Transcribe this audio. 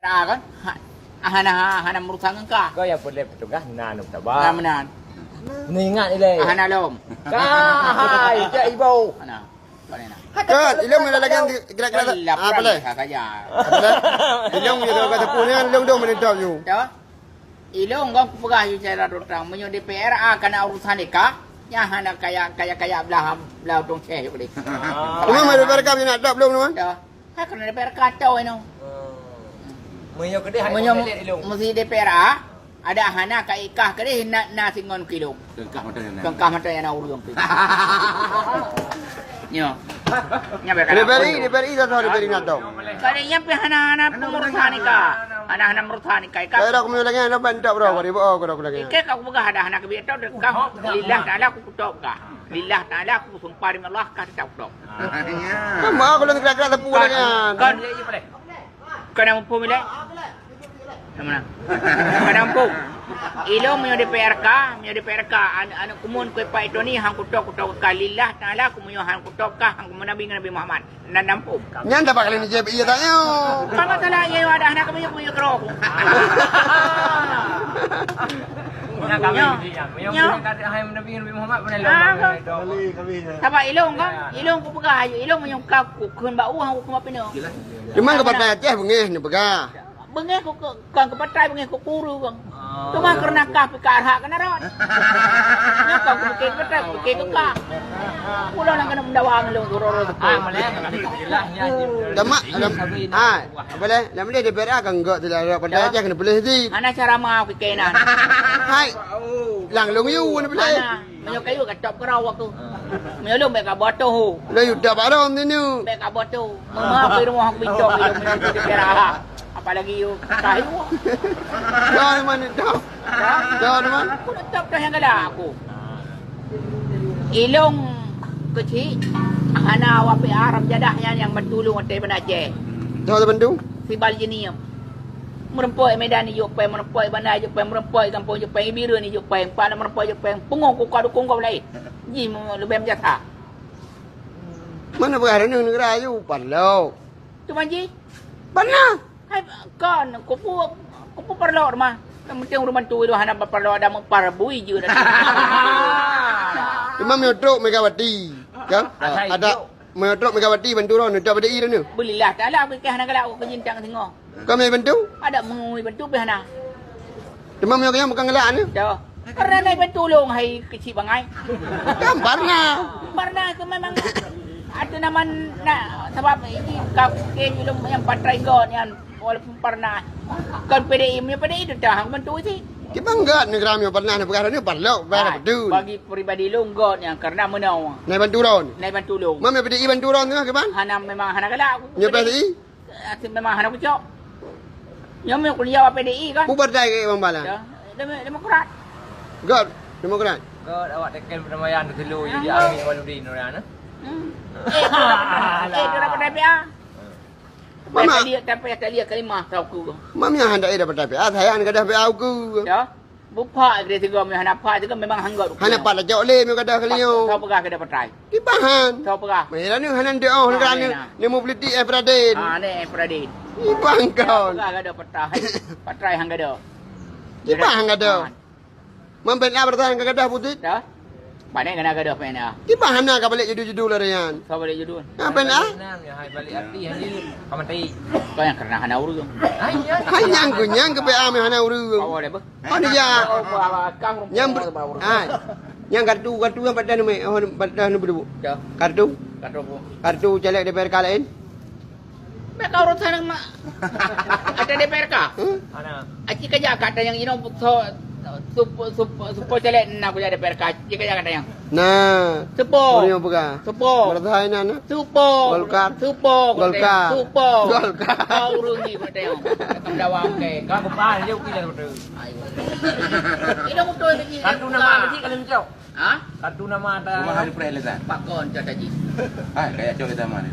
kan hanam urusan engkau. Kau yang boleh petugas nanuk tabah. Menan. Ningat ile. Hanalom. Kai, cak ibu. Ana. Panena. Kan, ilong mana lagi kira-kira apa le? Saja. Ilong ni kalau kata punya ilong dong menitap you. Dah. Ilong kau pegah you cara rotang menyo DPR akan urusan deka. Ya hana kaya belah dong ceh boleh. Cuma mana berkam ni nak dap belum tuan? Dah. Ha kena DPR kacau ini. Menyo kedai Menyo mesti DPR ada hana ka ikah kedai na singon kilo. Kengkah mata yang urung tu. Nyo. Nya berkata. DPRI dah tahu DPRI nak tahu. Kaya pe hana pengurusan ka. Hana urusan ka. Saya dah kami lagi nak bantak bro, kau kau dah lagi. Ike kau buka ada anak kebiasa tu kau lillah taala aku kutok kah. Lillah taala aku sumpah demi Allah kah tak kutok. Kamu aku lagi kira-kira tepu lagi. Kan kau nak mampu milih? Mana? Kau nak mampu? Ilo menyo DPR anu kumun kau pak itu ni hang kutok kah lillah taala aku menyo hang kutok kah hang Nabi Muhammad nan nampu. Nyan dapat kali ni JPI tanya. Kalau salah ia ada anak kami punya kerok. Yang kami yang kata hai Nabi Muhammad benar Sabak ilong kan? Ilong ku pegah ayu. Ilong menyong kau kun bau hang ku mapino. Cuma kau pakai Aceh bengih ni pegah. Bengeh ku kan ke patai bengeh ku puru kan. Cuma kerana kah pikar hak kena rot. Nyapa ku pikir patai ku pikir kah. Pulau nak kena mendawang ilong turun. Malah jelasnya. Damak apa le? Lama dia DPR kan enggak tidak pakai Aceh kena boleh di. Ana cara mau pikiran. Hai. Lang long you ni boleh. Ana menyo kayu kat top kerau aku. Menyo lu mek ka boto. Lah you dah baron ni ni. Mek ka boto. Mama aku rumah aku bincang ilong menyo DPR. Apalagi you kayu. Dah mana dah. Dah mana? Aku nak top dah yang kada aku. Ilong kecil. Ana wapi Arab jadah yang bertulung atai Aceh. Dah bantu. Si Baljini. Merempoi Medan ni jupai, merempoi bandar jupai, merempoi kampung jupai, biru ni jupai, empat merempoi jupai, pengong ku kau dukung kau lain. Ji lebih menjata. Mana perkara ni negara you parlo. Cuma ji. Mana? Hai kan kupu perlu rumah. Penting rumah tu itu hana perlu ada memparbui je dah. Cuma meodrok Megawati. Kan? Ada meodrok Megawati bantu ron dah pada ira ni. Belilah taklah aku ke hana galak aku jintang tengok. Kau mai bantu? Ada mengui bantu be hana. Cuma meok yang bukan gelak ni. Dah. Karena naik bantu long hai kecil bangai. Gambarnya. Barna itu memang ada nama nak sebab ini kau ke yang patrai gon yang walaupun pernah kan PDI punya PDI itu dah bantu sih. Kita enggak negara meok pernah ni perkara ni parlo bayar bantu. Bagi peribadi long gon yang karena menau. Naik bantu ron. Naik bantu long. Mami PDI bantu ron tu ke bang? Hana memang hana galak aku. Nya PDI? Memang hana kucok. Yang mau kuliah PDI kan? Bubar dah ke bang bala. Demokrat. God, Demokrat. Kau awak tekan perdamaian tu dulu jadi Amin Waludin orang nah. Tu dapat DPA. Mama. Tapi tak lihat kalimah tahu ku. Mami yang hendak ada pada PA, saya hendak ada PA aku. Ya. Bupa dia tiga hana apa tu kan memang hanggot. Hana pada jauh le meok ada kalian. Tahu pegah ke dapat try. Di bahan. Tahu pegah. Mereka ni hana dia oh negara ni mau beli di Efradin. Ni Pradin. Di bangkau. Pegah ada patrai. Patrai hang ada. Di bahan ada. Mampen apa bertahan ke gadah putih? Dah. Pandai kena gadah pena. Di bahan nak balik judul-judul larian. Kau boleh judul. Apa nak? Ya hai balik arti hari kamati. Kau yang kena hana urus. Hai nyang ke PA me hana uru. Kau boleh ber. Oh dia. Kang Nyang yang kartu yang pada ni oh pada ni berbu. Dah. Kartu Kau kartu caleg DPR lain. Mek kau urusan mak. Ada DPR ka? Ana. Aci kerja kata yang ino supo celek nak kerja DPR ka. Aci kerja kata yang. Nah. Supo. Orang buka. Supo. Bertahan na. Supo. Golkar. Supo. Golkar. Supo. Golkar. Kau urus ni kata yang. Kau dawang ke. Kau kumpul je kita betul. Ino betul lagi. Kartu nama mesti kalau mencok. Ha? Kartu nama ada. Rumah hari perayaan letak. Pak kon jat aji. Ah, kayak cok kita mana?